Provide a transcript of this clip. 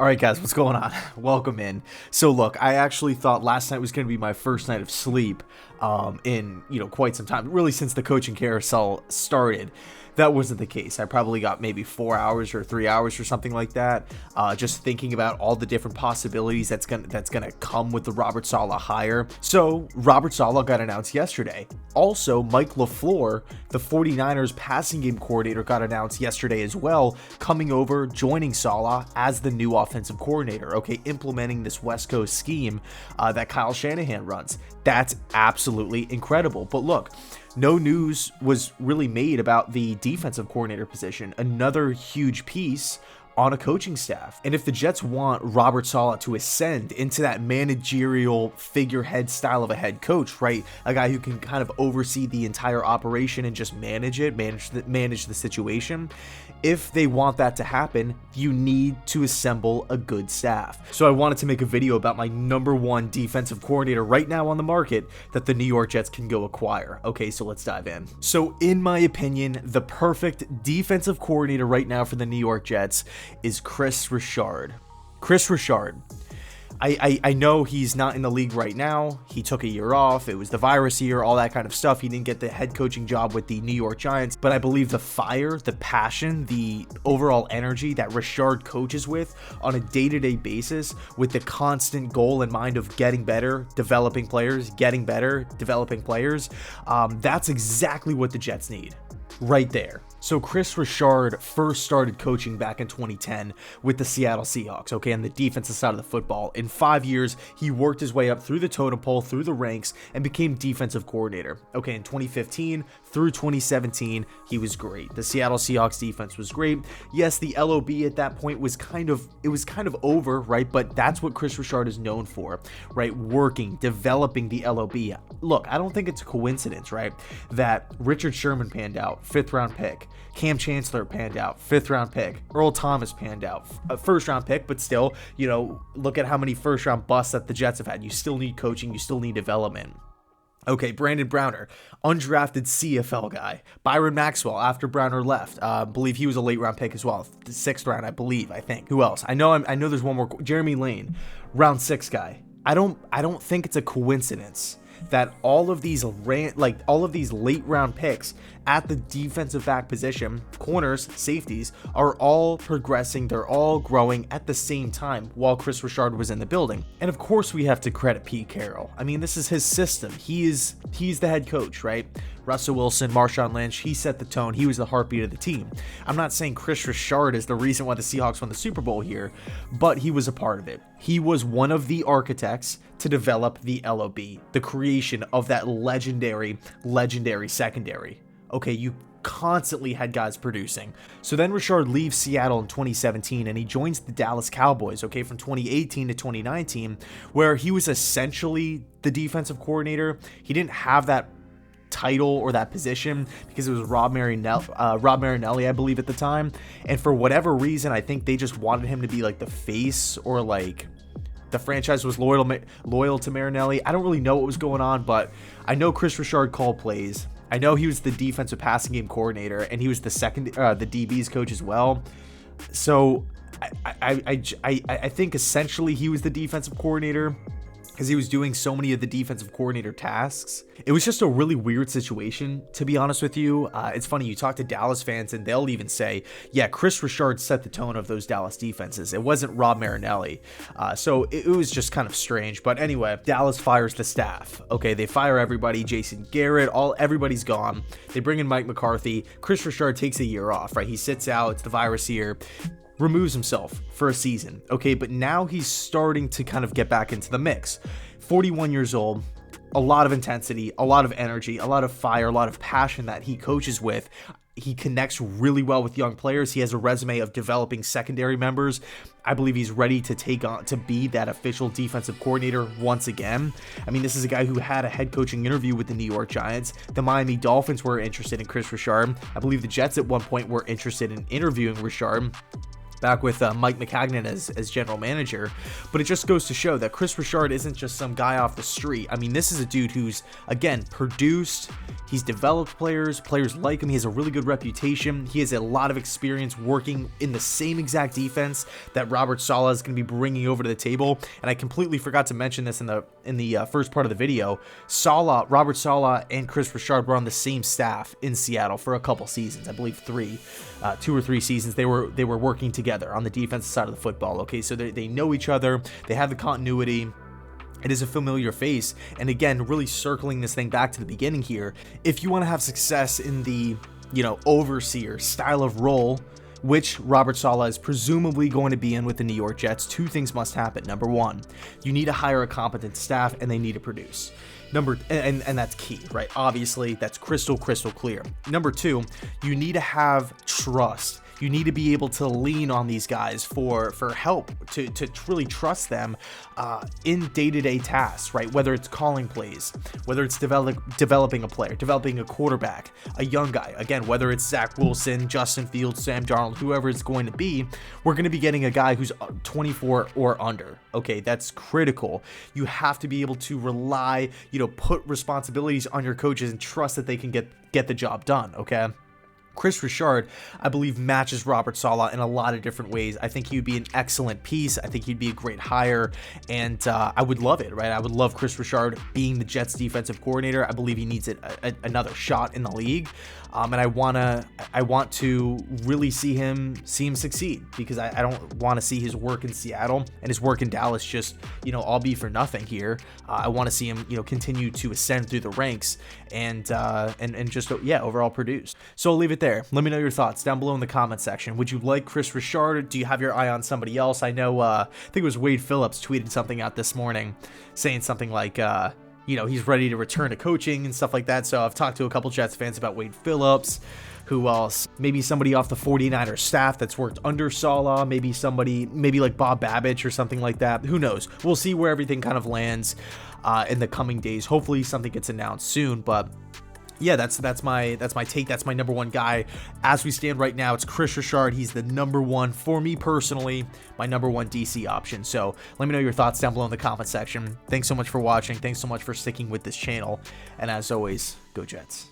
All right, guys, what's going on? Welcome in. So, look, I actually thought last night was going to be my first night of sleep in quite some time, really since the coaching carousel started. That wasn't the case. I probably got maybe 4 hours or 3 hours or something like that, just thinking about all the different possibilities that's gonna come with the Robert Saleh hire. So Robert Saleh got announced yesterday. Also, Mike LaFleur, the 49ers passing game coordinator, got announced yesterday as well, coming over, joining Saleh as the new offensive coordinator, okay, implementing this West Coast scheme that Kyle Shanahan runs. That's absolutely incredible. But look, no news was really made about the defensive coordinator position, another huge piece on a coaching staff. And if the Jets want Robert Saleh to ascend into that managerial figurehead style of a head coach, right? A guy who can kind of oversee the entire operation and just manage the situation. If they want that to happen, you need to assemble a good staff. So I wanted to make a video about my number one defensive coordinator right now on the market that the New York Jets can go acquire. Okay, so let's dive in. So in my opinion, the perfect defensive coordinator right now for the New York Jets is Chris Richard. Chris Richard. I know he's not in the league right now. He took a year off. It was the virus year, all that kind of stuff. He didn't get the head coaching job with the New York Giants, but I believe the fire, the passion, the overall energy that Richard coaches with on a day-to-day basis with the constant goal in mind of getting better, developing players, getting better, developing players, that's exactly what the Jets need. Right there. So Chris Richard first started coaching back in 2010 with the Seattle Seahawks, okay, on the defensive side of the football. In 5 years, he worked his way up through the totem pole, through the ranks, and became defensive coordinator. Okay, in 2015 through 2017, he was great. The Seattle Seahawks defense was great. Yes, the LOB at that point was kind of over, right? But that's what Chris Richard is known for, right? Working, developing the LOB. Look, I don't think it's a coincidence, right, that Richard Sherman panned out, 5th round pick. Cam Chancellor panned out, 5th round pick. Earl Thomas panned out, a 1st round pick, but still, look at how many 1st round busts that the Jets have had. You still need coaching, you still need development. Okay, Brandon Browner, undrafted CFL guy. Byron Maxwell, after Browner left, believe he was a late round pick as well, the 6th round, I think. Who else? I know there's one more. Jeremy Lane, round 6 guy. I don't think it's a coincidence that all of these late round picks at the defensive back position, corners, safeties, are all progressing. They're all growing at the same time while Chris Richard was in the building. And of course we have to credit Pete Carroll. I mean, this is his system. He's the head coach, right? Russell Wilson, Marshawn Lynch, he set the tone. He was the heartbeat of the team. I'm not saying Chris Richard is the reason why the Seahawks won the Super Bowl here, but he was a part of it. He was one of the architects to develop the LOB, the creation of that legendary secondary. Okay, you constantly had guys producing. So then Richard leaves Seattle in 2017 and he joins the Dallas Cowboys, okay, from 2018 to 2019, where he was essentially the defensive coordinator. He didn't have that title or that position because it was Rob Marinelli, I believe, at the time. And for whatever reason, I think they just wanted him to be like the face, or like the franchise was loyal to Marinelli. I don't really know what was going on, but I know Chris Richard called plays. I know he was the defensive passing game coordinator, and he was the DB's coach as well. So I think essentially he was the defensive coordinator because he was doing so many of the defensive coordinator tasks. It was just a really weird situation, to be honest with you. It's funny, you talk to Dallas fans and they'll even say, yeah, Chris Richard set the tone of those Dallas defenses. It wasn't Rob Marinelli. So it was just kind of strange. But anyway, Dallas fires the staff. Okay, they fire everybody. Jason Garrett, everybody's gone. They bring in Mike McCarthy. Chris Richard takes a year off, right? He sits out. It's the virus year. Removes himself for a season, okay, but now he's starting to kind of get back into the mix. 41 years old, a lot of intensity, a lot of energy, a lot of fire, a lot of passion that he coaches with. He connects really well with young players. He has a resume of developing secondary members. I believe he's ready to take on to be that official defensive coordinator once again. I mean, this is a guy who had a head coaching interview with the New York Giants. The Miami Dolphins were interested in Chris Richard. I believe the Jets at one point were interested in interviewing Richard. back with Mike McCagnon as general manager. But it just goes to show that Chris Richard isn't just some guy off the street. I mean, this is a dude who's, again, produced. He's developed players like him. He has a really good reputation. He has a lot of experience working in the same exact defense that Robert Saleh is going to be bringing over to the table. And I completely forgot to mention this in the first part of the video. Robert Saleh and Chris Richard were on the same staff in Seattle for a couple seasons. I believe 2 or 3 seasons. They were working together on the defensive side of the football. Okay, so they know each other. They have the continuity. It is a familiar face. And again, really circling this thing back to the beginning here, if you want to have success in the, overseer style of role, which Robert Saleh is presumably going to be in with the New York Jets, 2 things must happen. Number 1, you need to hire a competent staff, and they need to produce. And that's key, right? Obviously, that's crystal clear. Number 2, you need to have trust. You need to be able to lean on these guys for help, to really trust them in day-to-day tasks, right? Whether it's calling plays, whether it's developing a player, developing a quarterback, a young guy. Again, whether it's Zach Wilson, Justin Fields, Sam Darnold, whoever it's going to be, we're going to be getting a guy who's 24 or under. Okay, that's critical. You have to be able to rely, put responsibilities on your coaches and trust that they can get the job done, okay? Chris Richard, I believe, matches Robert Saleh in a lot of different ways. I think he would be an excellent piece. I think he'd be a great hire, and I would love it, right? I would love Chris Richard being the Jets defensive coordinator. I believe he needs another shot in the league, and I want to really see him succeed, because I don't want to see his work in Seattle and his work in Dallas just, all be for nothing here. I want to see him, continue to ascend through the ranks and just, overall produce. So I'll leave it there. Let me know your thoughts down below in the comment section. Would you like Chris Richard? Do you have your eye on somebody else? I know, I think it was Wade Phillips tweeted something out this morning saying something like, he's ready to return to coaching and stuff like that. So I've talked to a couple Jets fans about Wade Phillips. Who else? Maybe somebody off the 49ers staff that's worked under Saleh. Maybe like Bob Babbage or something like that. Who knows? We'll see where everything kind of lands in the coming days. Hopefully something gets announced soon, but yeah, that's my take. That's my number 1 guy. As we stand right now, it's Chris Richard. He's the number 1 for me personally, my number 1 DC option. So let me know your thoughts down below in the comment section. Thanks so much for watching. Thanks so much for sticking with this channel. And as always, go Jets.